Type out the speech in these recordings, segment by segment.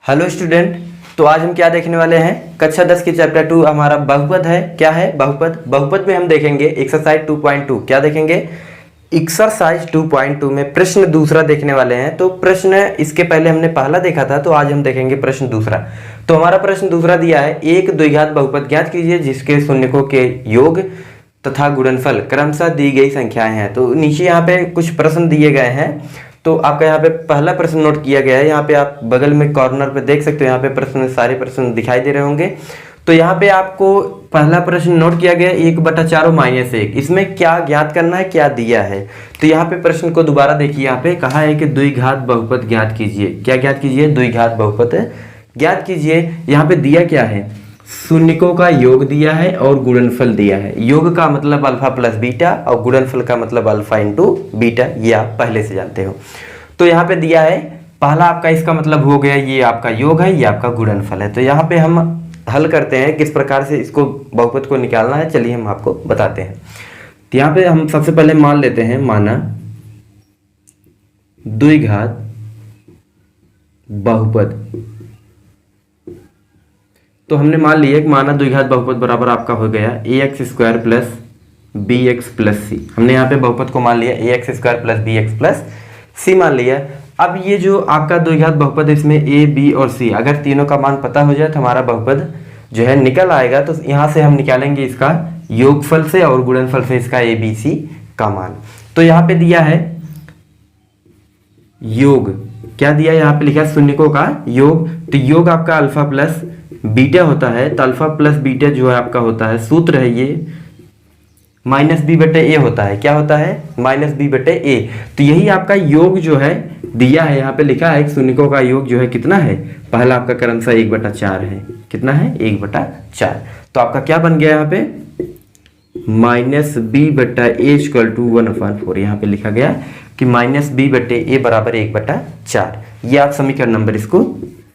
Hello student. तो आज हम क्या देखने वाले हैं, कक्षा 10 के चैप्टर 2 हमारा बहुपद है। क्या है बहुपद? बहुपद में हम देखेंगे एक्सरसाइज 2.2। क्या देखेंगे? एक्सरसाइज 2.2 में प्रश्न दूसरा देखने वाले हैं। तो प्रश्न इसके पहले हमने पहला देखा था, तो आज हम देखेंगे प्रश्न दूसरा। तो हमारा प्रश्न दूसरा दिया है, एक द्विघात बहुपद ज्ञात कीजिए जिसके शून्यकों के योग तथा गुणनफल क्रमशः दी गई संख्याएं हैं। तो नीचे यहाँ पे कुछ प्रश्न दिए गए हैं। तो आपका यहाँ पे पहला प्रश्न नोट किया गया है। यहाँ पे आप बगल में कॉर्नर पे देख सकते हो, यहाँ पे प्रश्न सारे प्रश्न दिखाई दे रहे होंगे। तो यहाँ पे आपको पहला प्रश्न नोट किया गया 1/4 - 1। इसमें क्या ज्ञात करना है, क्या दिया है। तो यहाँ पे प्रश्न को दोबारा देखिए, यहाँ पे कहा है कि द्विघात बहुपद ज्ञात कीजिए। क्या ज्ञात कीजिए? द्विघात बहुपद ज्ञात कीजिए। यहाँ पे दिया क्या है? शून्यकों का योग दिया है और गुणनफल दिया है। योग का मतलब अल्फा प्लस बीटा और गुणनफल का मतलब अल्फा इंटू बीटा, ये आप पहले से जानते हो। तो यहाँ पे दिया है पहला आपका, इसका मतलब हो गया ये आपका योग है, ये आपका गुणनफल है। तो यहाँ पे हम हल करते हैं किस प्रकार से इसको बहुपद को निकालना है, चलिए हम आपको बताते हैं। तो यहाँ पे हम सबसे पहले मान लेते हैं, माना द्विघात बहुपद। तो हमने मान लिया कि माना द्विघात बहुपद बराबर आपका हो गया ax² plus bx plus c। हमने यहाँ पे बहुपद को मान लिया ax² plus bx plus c मान लिया। अब ये जो आपका द्विघात बहुपद है, इसमें a b और c अगर तीनों का मान पता हो जाए तो हमारा बहुपद जो है निकल आएगा। तो यहाँ से हम निकालेंगे इसका योगफल से और गुणनफल से इसका a b c का मान। तो यहाँ पे दिया है योग, क्या दिया? यहाँ पे लिखा है शून्यकों का योग। तो योग आपका अल्फा प्लस बीटा होता है। तो अल्फा प्लस बीटा जो है आपका होता है, सूत्र है ये -b/a होता है। क्या होता है? -b/a। तो यही आपका योग जो है दिया है, यहाँ पे लिखा है शून्यकों का योग जो है कितना है, पहला आपका क्रमशः 1/4 है। कितना है? 1/4। तो आपका क्या बन गया यहाँ पे? -b/a = 1/4। यहाँ पे लिखा गया कि -b/a बराबर 1/4। ये आप समीकरण नंबर इसको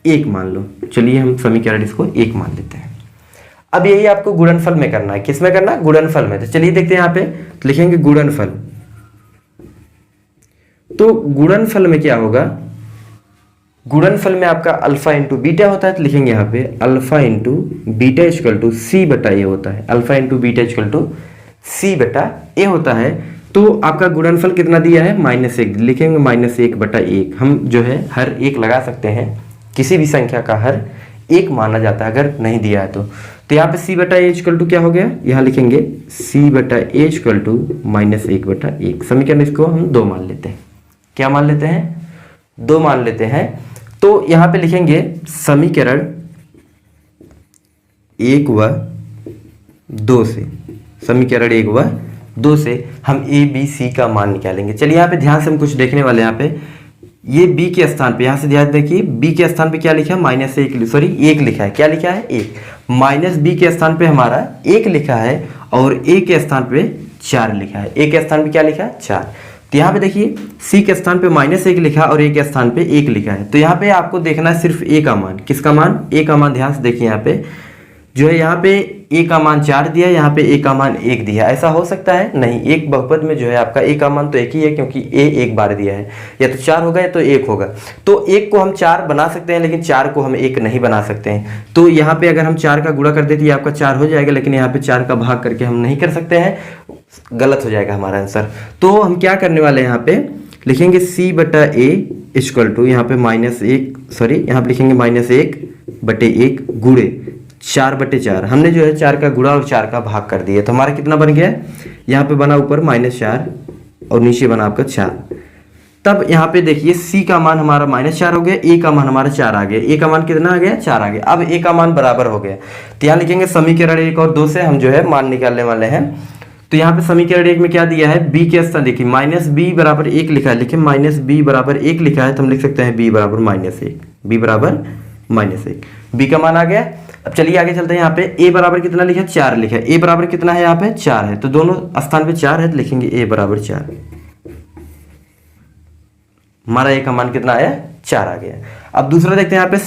1 मान लो। चलिए हम समीकरण इसको 1 मान लेते हैं। अब यही आपको गुणनफल में करना है। किस में करना है? गुणनफल में। तो चलिए देखते हैं, यहाँ पे तो लिखेंगे गुणनफल। तो गुणनफल में क्या होगा? गुणनफल में आपका अल्फा इंटू बीटा होता है। तो लिखेंगे यहाँ पे अल्फा इंटू बीटा = c/a होता है। अल्फा इंटू बीटा = c/a होता है। तो आपका गुणनफल कितना दिया है? -1। लिखेंगे -1/1। हम जो है हर एक लगा सकते हैं, किसी भी संख्या का हर एक माना जाता है अगर नहीं दिया है तो यहाँ पे c/a क्या हो गया? यहाँ लिखेंगे c/a = -1/1। समीकरण इसको हम 2 मान लेते हैं। क्या मान लेते हैं? 2 मान लेते हैं। तो यहाँ पे लिखेंगे समीकरण 1 व 2 से, समीकरण 1 व 2 से हम a b c का मान निकालेंगे। चलिए यहाँ पे ध्यान से हम कुछ देखने वाले हैं। यहाँ पे ये b के स्थान पे, यहाँ से ध्यान देखिए, b के स्थान पे क्या लिखा है? -1 लिखा है। क्या लिखा है? 1। -b के स्थान पे हमारा 1 लिखा है और a के स्थान पे 4 लिखा है। a के स्थान पे क्या लिखा है? 4। तो यहाँ पे देखिए c के स्थान पे -1 लिखा और a के स्थान पे 1 लिखा है। तो यहाँ पे आपको देखना है सिर्फ a का मान। किसका मान? a का मान। ध्यान से देखिए, यहाँ पे जो है, यहाँ पे a का मान 4 दिया, यहाँ पे a का मान 1 दिया। ऐसा हो सकता है? नहीं। एक बहुपद में जो है आपका a का मान तो 1 ही है, क्योंकि a 1 बार दिया है। या तो 4 होगा या तो 1 होगा। तो 1 को हम 4 बना सकते हैं, लेकिन 4 को हम 1 नहीं बना सकते हैं। तो यहाँ पे अगर हम 4 का गुणा कर देते आपका 4 हो जाएगा, लेकिन यहाँ पे 4 का भाग करके हम नहीं कर सकते हैं, गलत हो जाएगा हमारा आंसर। तो हम क्या करने वाले हैं, यहाँ पे लिखेंगे c/a = यहाँ पे यहाँ पे लिखेंगे -1/1 गुणे 4/4। हमने जो है 4 का गुणा और 4 का भाग कर दिया। तो हमारा कितना बन गया? यहाँ पे बना ऊपर -4 और नीचे बना आपका 4। तब यहाँ पे देखिए c का मान हमारा -4 हो गया, a का मान हमारा 4 आ गया। a का मान कितना आ गया? 4 आ गया। अब a का मान बराबर हो गया। तो यहाँ लिखेंगे समीकरण 1 और 2 से हम जो है मान निकालने वाले हैं। तो यहाँ पे समीकरण 1 में क्या दिया है? b के स्थान देखिए -b = 1 लिखा है। लिखिए -b = 1 लिखा है, तो हम लिख सकते हैं b = -1। b = -1। b का मान आ गया। अब चलिए आगे चलते हैं। यहाँ पे a बराबर कितना लिखा है? 4 लिखा है। a बराबर कितना है? यहाँ पे 4 है। तो दोनों स्थान पे 4 है, तो लिखेंगे a = 4। हमारा a का मान कितना आया? 4 आ गया। अब दूसरा देखते हैं, यहाँ पे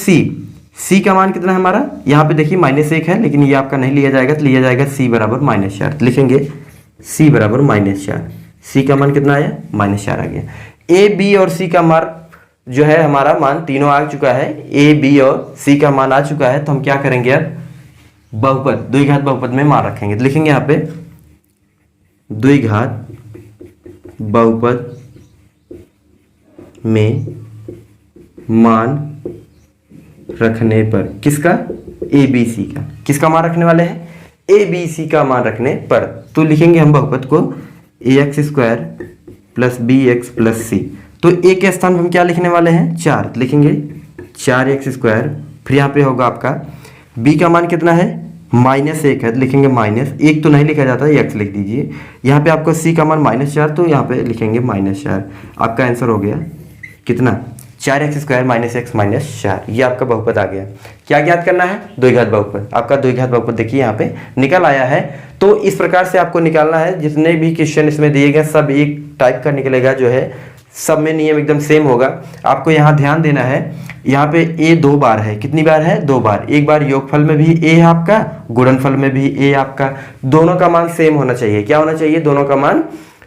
c का मान कितना है हमारा? यहाँ पे देखिए -1 है, लेकिन ये आपका नहीं लिया जाएगा, तो लिया जाएगा c = -4। तो लिखेंगे c = -4। c का मान कितना आया? -4 आ गया। a b और c का मान जो है हमारा मान तीनों आ चुका है, ए बी और सी का मान आ चुका है, तो हम क्या करेंगे अब बहुपद द्विघात बहुपद में मान रखेंगे। तो लिखेंगे यहाँ पे द्विघात बहुपद में मान रखने पर, किसका, ए बी सी का, किसका मान रखने वाले हैं, ए बी सी का मान रखने पर। तो लिखेंगे हम बहुपद को ए x square plus B x plus सी। तो ए के स्थान पर हम क्या लिखने वाले हैं 4, तो लिखेंगे 4x स्क्वायर, फिर यहाँ पे होगा आपका b का मान कितना है -1 है, तो लिखेंगे -1 तो नहीं लिखा जाता है, x लिख दीजिए। यहाँ पे आपको c का मान -4, तो यहाँ पे लिखेंगे -4। आपका आंसर हो गया कितना 4x स्क्वायर -x -4। ये आपका बहुपद आ गया। क्या ज्ञात करना है, द्विघात बहुपद। आपका द्विघात बहुपद देखिए यहाँ पे निकल आया है। तो इस प्रकार से आपको निकालना है। जितने भी क्वेश्चन इसमें दिए गए सब एक टाइप का निकलेगा, जो है सब में नियम एकदम सेम होगा। आपको यहाँ ध्यान देना है, यहाँ पे ए 2 बार है, कितनी बार है 2 बार। एक बार योगफल में भी ए है आपका, गुणनफल में भी ए आपका, दोनों का मान सेम होना चाहिए। क्या होना चाहिए, दोनों का मान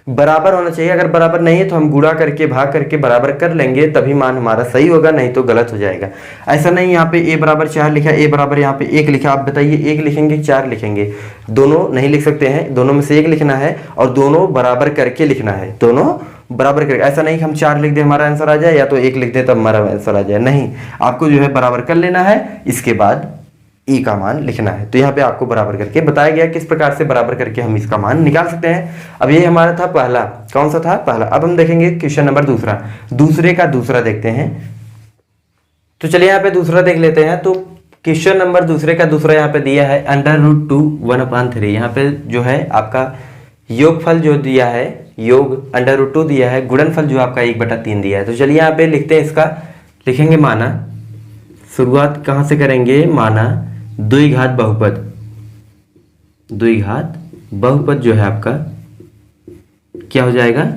बराबर होना चाहिए। अगर बराबर नहीं है तो हम गुणा करके भाग करके बराबर कर लेंगे, तभी मान हमारा सही होगा, नहीं तो गलत हो जाएगा। ऐसा नहीं यहाँ पे ए बराबर 4 लिखा, ए बराबर यहाँ पे 1 लिखा, आप बताइए 1 लिखेंगे 4 लिखेंगे, दोनों नहीं लिख सकते हैं, दोनों में से 1 लिखना है और दोनों बराबर करके लिखना है, दोनों बराबर करके। ऐसा नहीं कि हम 4 लिख दें हमारा आंसर आ जाए, या तो 1 लिख दें तब हमारा आंसर आ जाए, नहीं, आपको जो है बराबर कर लेना है, इसके बाद ई का मान लिखना है। तो यहाँ पे आपको बराबर करके बताया गया किस प्रकार से बराबर करके हम इसका मान निकाल सकते हैं। अब ये हमारा था पहला, कौन सा था पहला। अब हम देखेंगे क्वेश्चन नंबर दूसरा, दूसरे का दूसरा देखते हैं। तो चलिए यहाँ पे दूसरा देख लेते हैं। तो क्वेश्चन नंबर दूसरे का दूसरा यहाँ पे दिया है √2 1/3। यहाँ पे जो है आपका योगफल जो दिया है, योग √2 दिया है, गुणनफल जो आपका 1/3 दिया है। तो चलिए यहाँ पे लिखते हैं, इसका लिखेंगे माना, शुरुआत कहाँ से करेंगे, माना द्विघात बहुपद। द्विघात बहुपद जो है आपका क्या हो जाएगा,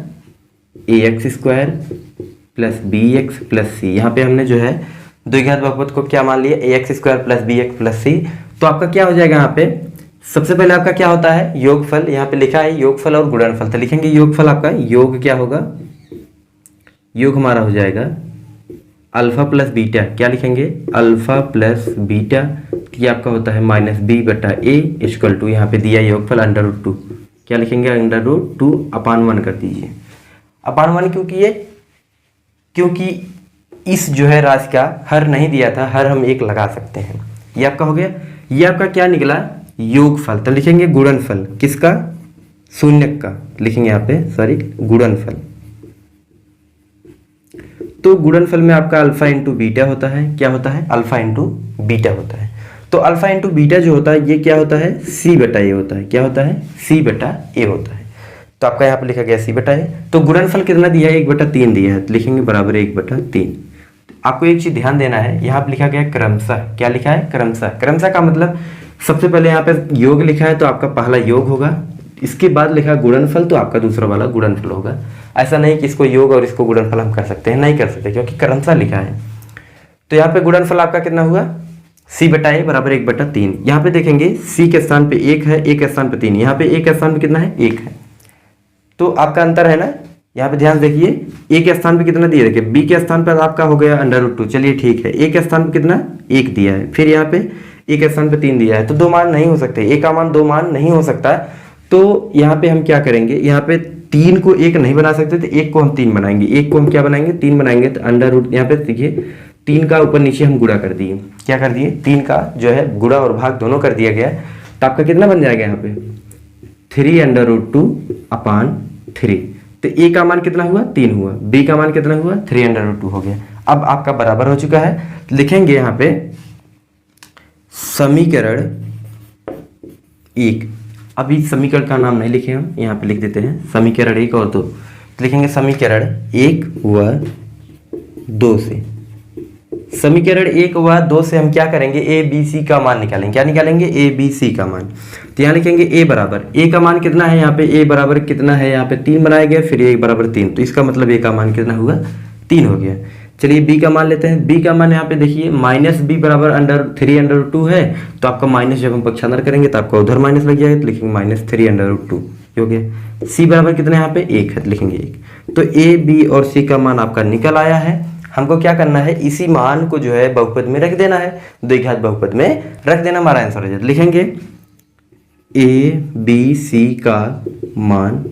ax square plus bx plus सी। यहाँ पे हमने जो है द्विघात बहुपद को क्या मान लिया, ax square plus bx plus सी। तो आपका क्या हो जाएगा, यहाँ पे सबसे पहले आपका क्या होता है योगफल, यहाँ पे लिखा है योगफल और गुणनफल। तो लिखेंगे योगफल, आपका योग क्या होगा, योग हमारा हो जाएगा अल्फा प्लस बीटा। क्या लिखेंगे, अल्फा प्लस बीटा, ये आपका होता है -b/a इक्वल टू, यहाँ पे दिया योगफल √2। क्या लिखेंगे, √2/1 कर दीजिए। /1 क्योंकि इस जो है राशि का हर नहीं दिया था, हर हम 1 लगा सकते हैं। ये आपका हो गया। ये आपका क्या निकला, योगफल। तो लिखेंगे गुणनफल, किसका, शून्यक का, लिखेंगे यहाँ पे सॉरी गुणनफल। तो गुणनफल में आपका अल्फा इंटू बीटा होता है। क्या होता है, अल्फा इंटू बीटा होता है। तो अल्फा इंटू बीटा जो होता है ये क्या होता है, c/a होता है। क्या होता है, c/a होता है। तो आपका यहाँ पे लिखा गया c/a। तो गुणनफल कितना दिया है, 1/3 दिया है, तो लिखेंगे बराबर 1/3। आपको एक चीज ध्यान देना है, यहाँ पे लिखा गया क्रमशः। क्या लिखा है, क्रमशः। क्रमशः का मतलब सबसे पहले यहाँ पे योग लिखा है तो आपका पहला योग होगा, इसके बाद लिखा गुणनफल तो आपका दूसरा वाला गुणनफल होगा। ऐसा नहीं कि इसको योग और इसको गुणनफल हम कर सकते हैं, नहीं कर सकते, क्योंकि क्रमशः लिखा है। तो यहाँ पे गुणनफल आपका कितना हुआ, c/a बराबर 1/3। यहाँ पे देखेंगे c के स्थान पे 1 है, a के स्थान पे 3, यहाँ पे a के स्थान पे कितना है, 1 है। तो आपका अंतर है ना, यहाँ पे ध्यान देखिए, a के स्थान पे कितना दिया, देखिए b के स्थान पर आपका हो गया √2, चलिए ठीक है। a के स्थान पे कितना 1 दिया है, फिर यहाँ पे a के स्थान पे 3 दिया है, तो 2 मान नहीं हो सकते, a का मान 2 मान नहीं हो सकता। तो यहाँ पे हम क्या करेंगे, यहाँ पे 3 को 1 नहीं बना सकते, तो 1 को हम 3 बनाएंगे, 1 को हम क्या बनाएंगे, 3 बनाएंगे। तो √, यहाँ पे देखिए 3 का ऊपर नीचे हम गुणा कर दिए। क्या कर दिए, 3 का जो है गुणा और भाग दोनों कर दिया गया। तो आपका कितना बन जाएगा, यहाँ पे 3√2/3। तो a का मान कितना हुआ, 3 हुआ, b का मान कितना हुआ, 3√2 हो गया। अब आपका बराबर हो चुका है। लिखेंगे यहाँ पे समीकरण 1। अभी समीकरण का नाम नहीं लिखे हम, यहाँ पे लिख देते हैं समीकरण 1 और 2। तो लिखेंगे समीकरण 1 व 2 से, समीकरण 1 व 2 से हम क्या करेंगे, ए बी सी का मान निकालेंगे। क्या निकालेंगे, ए बी सी का मान। तो यहाँ लिखेंगे a बराबर, a का मान कितना है, यहाँ पे a बराबर कितना है, यहाँ पे 3 बनाया गया, फिर a बराबर 3, तो इसका मतलब a का मान कितना हुआ, 3 हो गया। चलिए b का मान लेते हैं। b का मान यहाँ पे देखिए -b बराबर √3/2 है, तो आपका माइनस जब हम पक्षांतर करेंगे तो आपका उधर माइनस लग जाएगा, तो लिखेंगे -3/2 हो गया। c बराबर कितना यहाँ पे 1 है, तो लिखेंगे 1। तो a b और c का मान आपका निकल आया है। हमको क्या करना है, इसी मान को जो है बहुपद में रख देना है, द्विघात बहुपद में रख देना, हमारा आंसर हो जाए। लिखेंगे ए बी सी का मान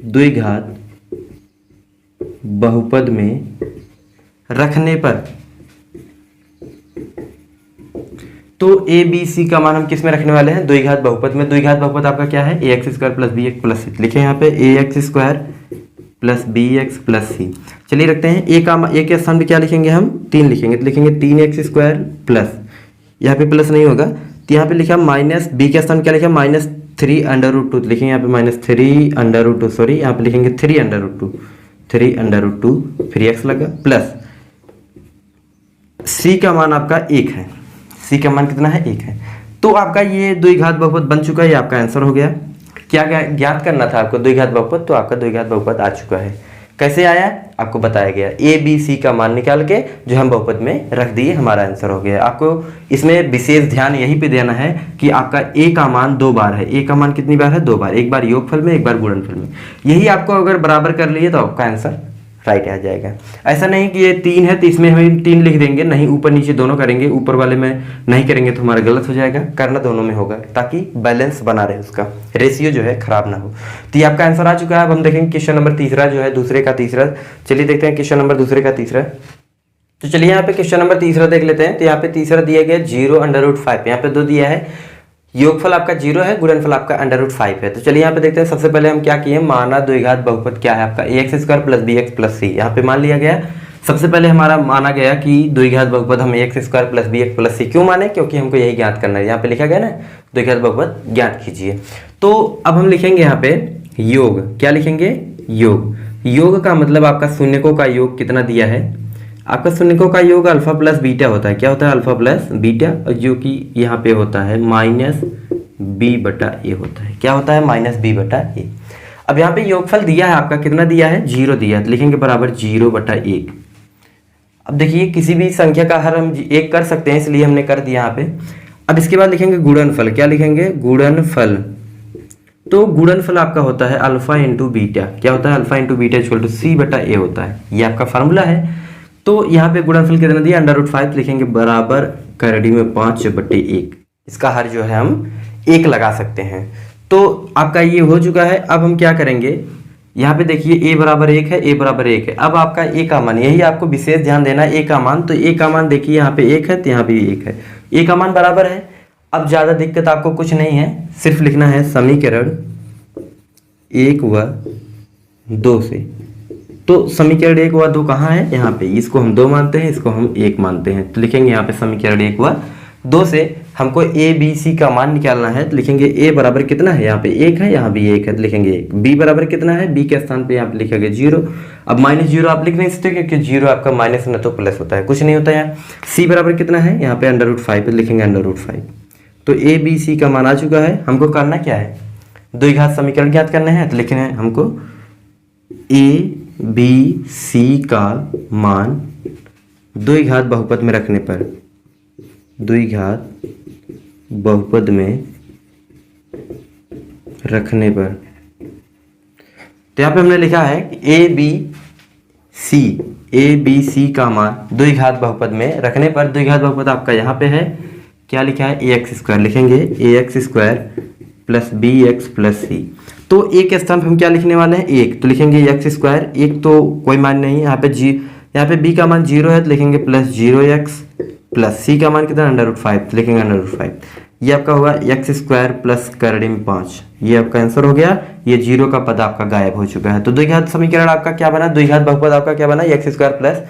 द्विघात बहुपद में रखने पर, तो ए बी सी का मान हम किस में रखने वाले हैं, द्विघात बहुपद में। द्विघात बहुपद आपका क्या है, ए x square plus B x plus C. लिखे यहाँ पे ए x square plus B x plus C. चलिए रखते हैं ए के स्थान पे क्या लिखेंगे हम, 3 लिखेंगे, तो लिखेंगे 3x स्क्वायर प्लस, यहाँ पे प्लस नहीं होगा तो यहाँ पे लिखा माइनस, बी के स्थान क्या लिखा -3 अंडर रूट 2, लिखेंगे यहाँ पे -3 अंडर रूट 2, सॉरी यहाँ पे लिखेंगे 3 अंडर रूट 2, 3 अंडर रूट 2, फिर x लगा प्लस c का मान आपका 1 है, c का मान कितना है, 1 है। तो आपका ये द्विघात बहुपद बन चुका है, ये आपका आंसर हो गया। क्या ज्ञात करना था आपको, द्विघात बहुपद, तो आपका द्विघात बहुपद आ चुका है। कैसे आया आपको बताया गया, ए बी सी का मान निकाल के जो हम बहुपद में रख दिए, हमारा आंसर हो गया। आपको इसमें विशेष ध्यान यहीं पे देना है कि आपका ए का मान 2 बार है, ए का मान कितनी बार है, 2 बार, एक बार योगफल में, एक बार गुणनफल में। यही आपको अगर बराबर कर लिए तो आपका आंसर राइट आ जाएगा। ऐसा नहीं कि ये 3 है तो इसमें हम 3 लिख देंगे, नहीं, ऊपर नीचे दोनों करेंगे, ऊपर वाले में नहीं करेंगे तो हमारा गलत हो जाएगा, करना दोनों में होगा ताकि बैलेंस बना रहे, उसका रेशियो जो है खराब ना हो। तो ये आपका आंसर आ चुका है। अब हम देखेंगे क्वेश्चन नंबर तीसरा जो है, दूसरे का तीसरा। चलिए देखते हैं क्वेश्चन नंबर दूसरे का तीसरा। तो चलिए यहाँ पे क्वेश्चन नंबर तीसरा देख लेते हैं। तो यहाँ पे तीसरा दिया गया 0 अंडर रूट 5, यहाँ पे 2 दिया है, योगफल आपका 0 है, गुणनफल आपका अंडर रूट 5 है। तो चलिए यहाँ पे देखते हैं, सबसे पहले हम क्या किए, माना द्विघात बहुपद क्या है आपका, A x square plus B x plus सी। यहाँ पे मान लिया गया, सबसे पहले हमारा माना गया कि द्विघात बहुपद हम A x square plus B x plus सी। क्यों माने, क्योंकि हमको यही ज्ञात करना है, यहाँ पे लिखा गया ना द्विघात बहुपद ज्ञात कीजिए। तो अब हम लिखेंगे यहाँ पे योग, क्या लिखेंगे, योग। योग का मतलब आपका शून्यकों का योग कितना दिया है, आपका शून्यकों का योग अल्फा प्लस बीटा होता है। क्या होता है, अल्फा प्लस बीटा, जो कि यहाँ पे होता है -b/a होता है। क्या होता है, -b/a। अब यहाँ पे योगफल दिया है आपका, कितना दिया है, 0 दिया है, तो लिखेंगे बराबर 0/1। अब देखिए किसी भी संख्या का हर हम 1 कर सकते हैं, इसलिए हमने कर दिया यहाँ पे। अब इसके बाद लिखेंगे गुणनफल, क्या लिखेंगे, गुणनफल। तो गुणनफल आपका होता है अल्फा इंटू बीटा। क्या होता है, alpha into beta equal to c/a होता है, ये आपका फार्मूला है। तो यहाँ पे गुणनफल कितना दिया, अंडर रूट 5, लिखेंगे बराबर करड़ी में 5/1। इसका हर जो है हम 1 लगा सकते हैं। तो आपका ये हो चुका है। अब हम क्या करेंगे, यहाँ पे देखिए a बराबर 1 है, a बराबर 1 है। अब आपका a का मान, यही आपको विशेष ध्यान देना है, a का मान। तो a का मान देखिए यहाँ पे 1 है, तो यहाँ भी 1 है, a का मान बराबर है। अब ज़्यादा दिक्कत आपको कुछ नहीं है, सिर्फ लिखना है समीकरण 1 व 2 से। तो समीकरण 1 व 2 कहाँ है, यहाँ पे, इसको हम 2 मानते हैं, इसको हम 1 मानते हैं। तो लिखेंगे यहाँ पे समीकरण 1 व 2 से हमको ए बी सी का मान निकालना है। तो लिखेंगे a बराबर कितना है, यहाँ पे 1 है, यहाँ भी 1 है, तो लिखेंगे 1। b बराबर कितना है, b के स्थान पे यहाँ पे लिखेंगे 0। अब -0 आप लिख नहीं सकते क्योंकि 0 आपका माइनस न तो प्लस होता है, कुछ नहीं होता है। c बराबर कितना है, यहाँ पे अंडर रूट 5 है, लिखेंगे अंडर रूट 5। तो a b c का मान आ चुका है। हमको करना क्या है, द्विघात समीकरण ज्ञात करना है। तो लिखना है हमको a b c का मान द्विघात बहुपद में रखने पर, द्विघात बहुपद में रखने पर। तो यहाँ पे हमने लिखा है कि ए बी सी का मान द्विघात बहुपद में रखने पर। द्विघात बहुपद आपका यहाँ पे है, क्या लिखा है, ए एक्स स्क्वायर, लिखेंगे A x square plus B x plus सी। तो ए के स्थान पर हम क्या लिखने वाले हैं, 1, तो लिखेंगे एक्स स्क्वायर, 1 तो कोई मान नहीं है, यहाँ पे बी का मान 0 है, तो लिखेंगे प्लस 0x प्लस सी का मान कितना, अंडर रूट 5, तो लिखेंगे अंडर रूट 5। ये आपका हुआ एक्स स्क्वायर प्लस करड़ी में 5, ये आपका आंसर हो गया। ये 0 का पद आपका गायब हो चुका है। तो द्विघात समीकरण आपका क्या बना, द्विघात बहुपद आपका क्या बना, x square plus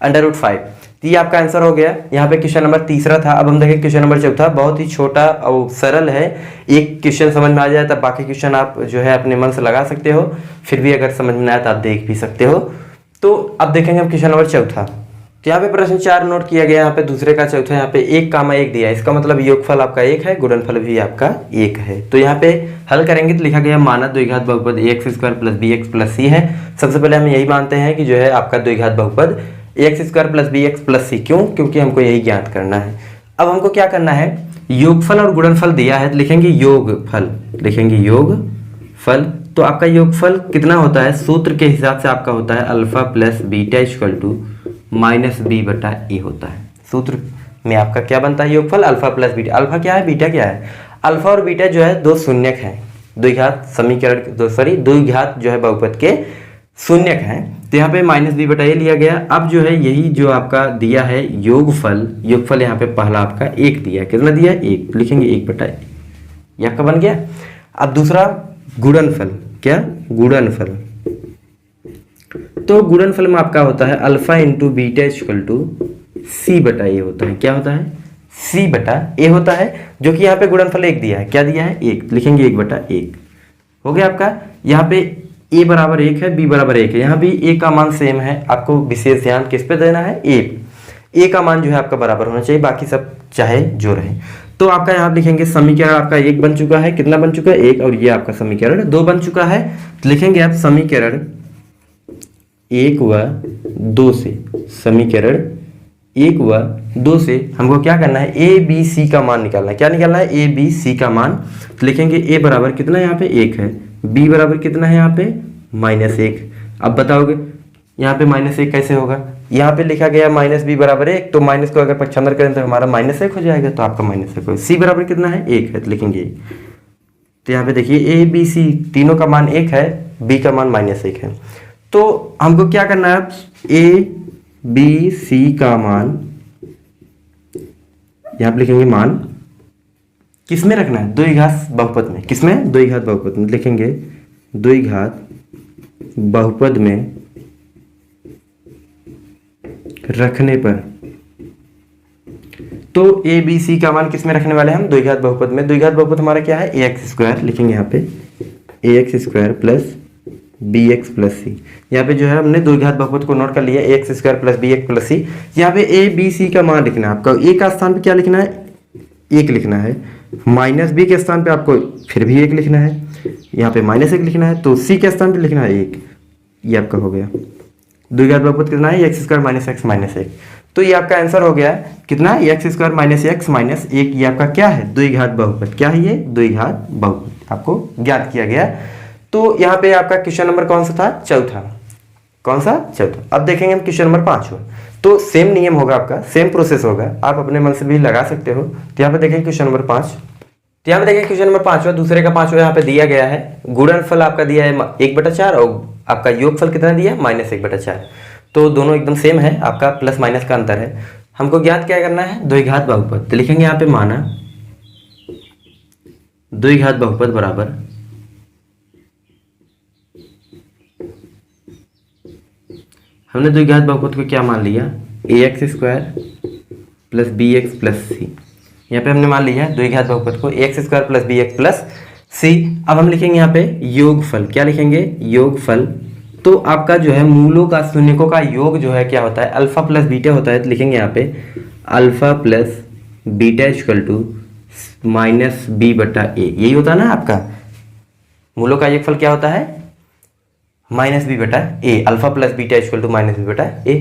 under root 5। तो ये आपका आंसर हो गया। यहाँ पे क्वेश्चन नंबर तीसरा था। अब हम देखें क्वेश्चन नंबर चौथा, बहुत ही छोटा और सरल है। एक क्वेश्चन समझ में आ जाए तब बाकी क्वेश्चन आप जो है अपने मन से लगा सकते हो, फिर भी अगर समझ में आया तो आप देख भी सकते हो। तो अब देखेंगे हम क्वेश्चन नंबर चौथा। तो यहाँ पे प्रश्न 4 नोट किया गया, यहाँ पे दूसरे का चौथा, यहाँ पे 1, 1 दिया है। इसका मतलब योगफल आपका 1 है, गुणनफल भी आपका 1 है। तो यहाँ पे हल करेंगे तो लिखा गया माना द्विघात बहुपद x square plus B x plus C है। सबसे पहले हम यही मानते हैं कि जो है आपका द्विघात बहुपद x square plus B x plus सी। क्यों, क्योंकि हमको यही ज्ञात करना है। अब हमको क्या करना है, योगफल और गुणनफल दिया है, तो लिखेंगे योगफल, लिखेंगे योगफल। तो आपका योगफल कितना होता है, सूत्र के हिसाब से आपका होता है alpha plus beta equal to minus b बटा ए होता है। सूत्र में आपका क्या बनता है, योगफल अल्फा प्लस बीटा। अल्फा क्या है, बीटा क्या है। अल्फा और बीटा जो है दो शून्यक हैं, द्विघात समीकरण द्विघात जो है बहुपद के शून्यक हैं। तो यहाँ पे माइनस बी बटा ए लिया गया। अब जो है यही जो आपका दिया है योगफल, योगफल यहाँ पे पहला आपका एक दिया है, कितना दिया है, एक, लिखेंगे एक बटा ए, ये आपका बन गया। अब दूसरा गुणनफल, क्या, गुणनफल। तो गुणनफल में आपका होता है alpha into beta equal to c बटा ए होता है, क्या होता है, सी बटा ए होता है, जो कि यहाँ पे गुणनफल एक दिया है, क्या दिया है, एक, लिखेंगे एक बटा एक। हो गया आपका। यहाँ पे ए बराबर एक है, बी बराबर एक है, यहाँ भी ए का मान सेम है। आपको विशेष ध्यान किस पे देना है, ए का मान जो है आपका बराबर होना चाहिए, बाकी सब चाहे जो रहे। तो आपका यहाँ लिखेंगे समीकरण आपका एक बन चुका है, कितना बन चुका है, एक, और ये आपका समीकरण दो बन चुका है। तो लिखेंगे आप समीकरण एक व दो से, समीकरण एक व दो से हमको क्या करना है, ए बी सी का मान निकालना है। क्या निकालना है, ए बी सी का मान। तो लिखेंगे ए बराबर कितना यहाँ पे एक है, बी बराबर कितना है यहाँ पे माइनस एक। अब बताओगे यहाँ पे माइनस एक कैसे होगा, यहाँ पे लिखा गया माइनस बी बराबर एक, तो माइनस को अगर पक्षांतर करें तो हमारा माइनस एक हो जाएगा, तो आपका माइनस एक हो। सी बराबर कितना है, एक है, तो लिखेंगे। तो यहाँ पे देखिए ए बी सी तीनों का मान एक है, बी का मान माइनस एक है। तो हमको क्या करना है, ए बी सी का मान यहाँ पे लिखेंगे, मान किस में रखना है, द्विघात बहुपद में, किसमें, द्विघात बहुपद में, लिखेंगे द्विघात बहुपद में रखने पर। तो ए बी सी का मान किस में रखने वाले हैं हम, द्विघात बहुपद में। द्विघात बहुपद हमारा क्या है, ए एक्स स्क्वायर, लिखेंगे यहाँ पे ए x square plus B x plus सी। यहाँ पे जो है हमने द्विघात बहुपद को नोट कर लिया, a x square plus B x plus सी। यहाँ पे ए बी सी का मान लिखना है आपका, ए का स्थान पे क्या लिखना है, एक लिखना है, माइनस बी के स्थान पे आपको फिर भी एक लिखना है, यहाँ पे माइनस एक लिखना है, तो सी के स्थान पे लिखना है एक। ये आपका हो गया द्विघात बहुपद कितना है, x square minus x minus एक। तो ये आपका आंसर हो गया कितना, x square minus x minus एक। ये आपका क्या है, द्विघात बहुपद। क्या है ये, द्विघात बहुपद आपको ज्ञात किया गया। तो यहाँ पे आपका क्वेश्चन नंबर कौन सा था, चौथा। कौन सा, चौथा। अब देखेंगे हम क्वेश्चन नंबर 5। तो सेम नियम होगा आपका, सेम प्रोसेस होगा, आप अपने मन से भी लगा सकते हो। तो यहाँ पे देखेंगे क्वेश्चन नंबर 5। तो यहाँ पे देखेंगे क्वेश्चन नंबर 5, दूसरे का 5 यहाँ पे दिया गया है। गुणनफल आपका दिया है 1/4 और आपका योगफल कितना दिया है, -1/4। तो दोनों एकदम सेम है, आपका प्लस माइनस का अंतर है। हमको ज्ञात क्या करना है, द्विघात बहुपद। तो लिखेंगे यहाँ पे माना द्विघात बहुपद बराबर हमने द्विघात बहुपद को क्या मान लिया, a x square plus B x plus सी। यहाँ पे हमने मान लिया द्विघात बहुपद को ए x square plus B x plus c. अब हम लिखेंगे यहाँ पे योगफल। क्या लिखेंगे, योगफल। तो आपका जो है मूलों का शून्यकों का योग जो है क्या होता है, अल्फा प्लस बीटा होता है। तो लिखेंगे यहाँ पे alpha plus beta equal to minus b बटा ए। यही होता है ना आपका मूलों का योगफल, क्या होता है, माइनस बी बटा a. Alpha plus beta equal to minus b बटा ए।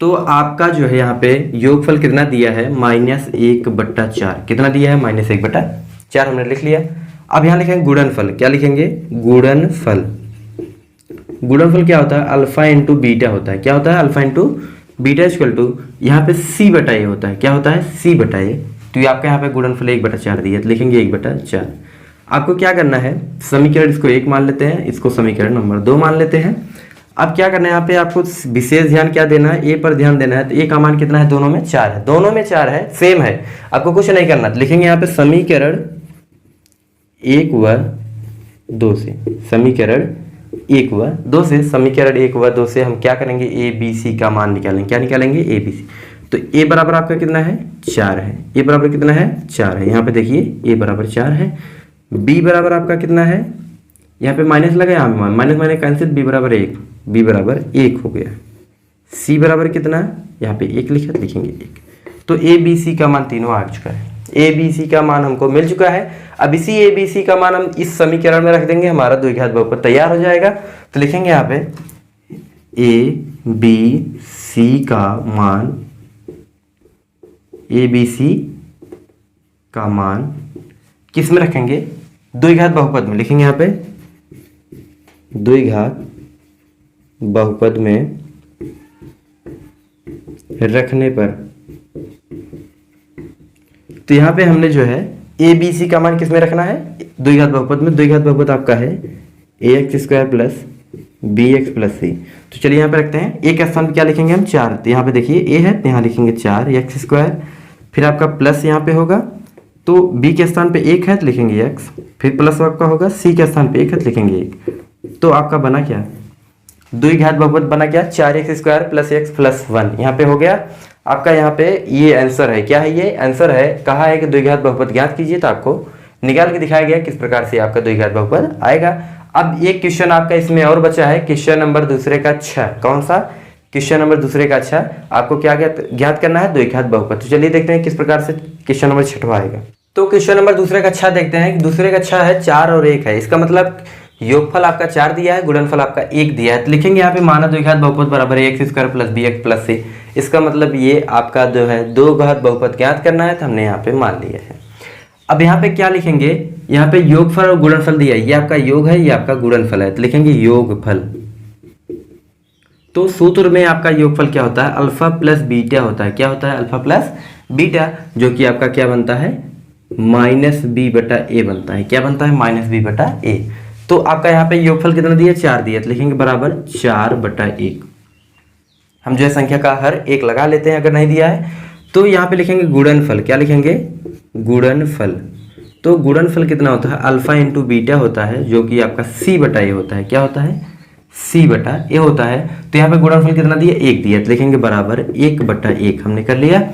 तो आपका जो है यहाँ पे योगफल कितना दिया है, -1/4। कितना दिया है, -1/4 हमने लिख लिया। अब यहाँ लिखेंगे गुणनफल। क्या लिखेंगे, गुणनफल। गुणनफल क्या होता है, अल्फा इंटू बीटा होता है। क्या होता है, alpha into beta equal to यहाँ पे सी बटा ए होता है। क्या होता है, सी बटा ए। तो ये आपका यहाँ पे गुणनफल 1/4 दिया, तो लिखेंगे 1/4। आपको क्या करना है, समीकरण इसको 1 मान लेते हैं, इसको समीकरण नंबर 2 मान लेते हैं। अब क्या करना है, यहाँ पे आपको विशेष ध्यान क्या देना है, ए पर ध्यान देना है। तो ए का मान कितना है, दोनों में 4 है, दोनों में 4 है, सेम है, आपको कुछ नहीं करना। तो लिखेंगे यहाँ पे समीकरण 1 व 2 से, समीकरण 1 व 2 से, समीकरण 1 व 2 से हम क्या करेंगे, ए बी सी का मान निकालेंगे। क्या निकालेंगे, ए बी सी। तो ए बराबर आपका कितना है, 4 है। ए बराबर कितना है, 4 है। यहाँ पे देखिए ए बराबर 4 है। बी बराबर आपका कितना है, यहाँ पे माइनस लगा, यहाँ पे माइनस माइनस कैंसिल, बी बराबर 1, बी बराबर 1 हो गया। सी बराबर कितना, यहाँ पे 1 लिखा, लिखेंगे 1। तो ए बी सी का मान तीनों आ चुका है, ए बी सी का मान हमको मिल चुका है। अब इसी ए बी सी का मान हम इस समीकरण में रख देंगे, हमारा द्विघात बहुपद तैयार हो जाएगा। तो लिखेंगे यहाँ पे ए बी सी का मान, ए बी सी का मान किस में रखेंगे, द्विघात बहुपद में लिखेंगे यहाँ पे, द्विघात बहुपद में रखने पर, तो यहाँ पे हमने जो है ए बी सी का मान किस में रखना है, द्विघात बहुपद में। द्विघात बहुपद आपका है ए x square plus B x plus सी। तो चलिए यहाँ पे रखते हैं, ए के स्थान पे क्या लिखेंगे हम 4, तो यहाँ पे देखिए ए है तो यहाँ लिखेंगे 4 एक्स स्क्वायर, फिर आपका प्लस यहाँ पे होगा, तो बी के स्थान पे 1 है तो लिखेंगे x, फिर प्लस आपका होगा सी के स्थान पे 1 है तो लिखेंगे 1। तो आपका बना क्या, द्विघात बहुपद बना क्या, 4x square plus x plus 1। यहाँ पे हो गया आपका, यहाँ पे ये आंसर है, क्या है ये आंसर है, कहा है कि द्विघात बहुपद ज्ञात कीजिए, तो आपको निकाल के दिखाया गया किस प्रकार से आपका द्विघात बहुपद आएगा। अब एक क्वेश्चन आपका इसमें और बचा है, क्वेश्चन नंबर दूसरे का 6। कौन सा, क्वेश्चन नंबर दूसरे का 6, आपको क्या ज्ञात करना है, द्विघात बहुपद। तो चलिए देखते हैं किस प्रकार से क्वेश्चन नंबर 6वां आएगा। तो क्वेश्चन नंबर दूसरे का 6 देखते हैं, दूसरे का 6 है 4 और 1 है, इसका मतलब योगफल आपका 4 दिया है, गुणनफल आपका 1 दिया है, तो लिखेंगे यहाँ पे माना द्विघात बहुपद बराबर है x square plus B x plus c. इसका मतलब ये आपका जो है दो घात बहुपद ज्ञात करना है, तो हमने यहाँ पे मान लिया है। अब यहाँ पे क्या लिखेंगे, यहाँ पे योगफल और गुणनफल दिया है, ये आपका योग है, ये आपका गुणनफल है, तो लिखेंगे योगफल। तो सूत्र में आपका योगफल क्या होता है, अल्फा प्लस बीटा होता है, क्या होता है, अल्फा प्लस बीटा, जो कि आपका क्या बनता है, माइनस बी बटा ए बनता है, क्या बनता है, माइनस बी बटा ए। तो आपका यहाँ पे योगफल कितना दिया, 4 दिया, तो लिखेंगे बराबर 4 बटा 1। हम जो है संख्या का हर एक लगा लेते हैं अगर नहीं दिया है। तो यहाँ पे लिखेंगे गुणनफल, क्या लिखेंगे, गुणनफल। तो गुणनफल कितना होता है, अल्फा इंटू बीटा होता है, जो कि आपका सी बटा ए होता है, क्या होता है, सी बटा ए होता है। तो यहाँ पे गुणनफल कितना दिया, 1 दिया, तो लिखेंगे बराबर 1 बटा 1 हमने कर लिया।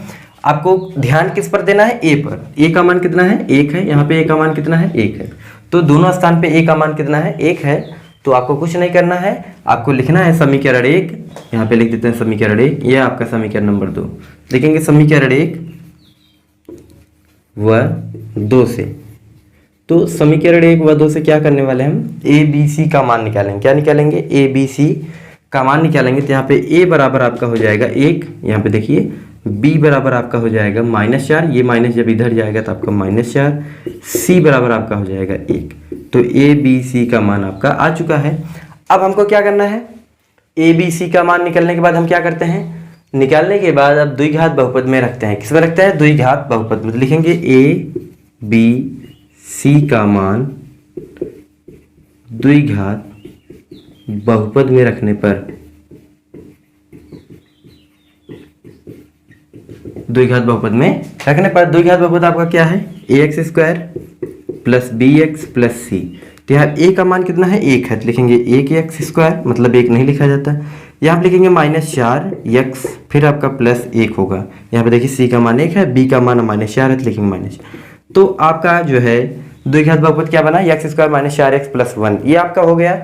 आपको ध्यान किस पर देना है, ए पर, ए का मान कितना है, 1 है, यहाँ पे ए का मान कितना है, 1 है, तो दोनों स्थान पे ए का मान कितना है, 1 है। तो आपको कुछ नहीं करना है, आपको लिखना है समीकरण 1, यहाँ पे लिख देते हैं समीकरण 1, यह आपका समीकरण नंबर 2, लिखेंगे समीकरण 1 व 2 से। तो समीकरण 1 व 2 से क्या करने वाले हैं हम, ए बी सी का मान निकालेंगे, क्या निकालेंगे, ए बी सी का मान निकालेंगे। तो यहाँ पे ए बराबर आपका हो जाएगा 1, यहाँ पे देखिए b बराबर आपका हो जाएगा -4, ये माइनस जब इधर जाएगा तो आपका -4, c बराबर आपका हो जाएगा 1। तो ए बी सी का मान आपका आ चुका है। अब हमको क्या करना है, ए बी सी का मान निकलने के बाद हम क्या करते हैं, निकालने के बाद अब द्विघात बहुपद में रखते हैं, किस में रखते हैं, द्विघात बहुपद में। लिखेंगे ए बी सी का मान द्विघात बहुपद में रखने पर, द्विघात बहुपद में रखने पर, द्विघात बहुपद आपका क्या है, ए x square plus B x plus सी। तो यहाँ ए का मान कितना है, 1 है, तो लिखेंगे 1 एक्स स्क्वायर, मतलब 1 नहीं लिखा जाता, यहाँ पे लिखेंगे -4 एक्स, फिर आपका प्लस 1 होगा, यहाँ पे देखिए सी का मान 1 है, बी का मान -4 है, तो लिखेंगे माइनस। तो आपका जो है द्विघात बहुपद क्या बना, एक्स स्क्वायर -4 एक्स प्लस 1, ये आपका हो गया।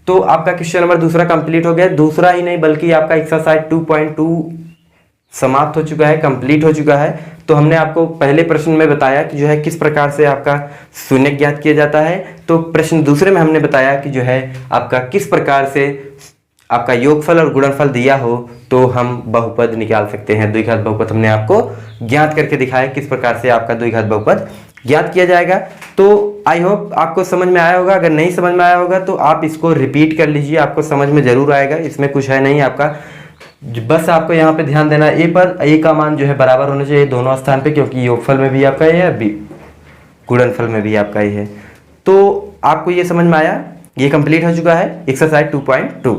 तो आपका क्वेश्चन नंबर दूसरा कंप्लीट हो गया, दूसरा ही नहीं बल्कि आपका एक्सरसाइज 2.2 समाप्त हो चुका है, कंप्लीट हो चुका है। तो हमने आपको पहले प्रश्न में बताया कि जो है किस प्रकार से आपका शून्य ज्ञात किया जाता है, तो प्रश्न दूसरे में हमने बताया कि जो है आपका किस प्रकार से आपका योगफल और गुणनफल दिया हो तो हम बहुपद निकाल सकते हैं, द्विघात बहुपद हमने आपको ज्ञात करके दिखाया किस प्रकार से आपका द्विघात बहुपद ज्ञात किया जाएगा। तो आई होप आपको समझ में आया होगा, अगर नहीं समझ में आया होगा तो आप इसको रिपीट कर लीजिए, आपको समझ में जरूर आएगा, इसमें कुछ है नहीं आपका, बस आपको यहाँ पे ध्यान देना ए पर, ए का मान जो है बराबर होना चाहिए दोनों स्थान पे, क्योंकि योगफल में भी आपका ए है, गुणनफल में भी आपका ए है। तो आपको ये समझ में आया, ये कंप्लीट हो चुका है एक्सरसाइज 2.2।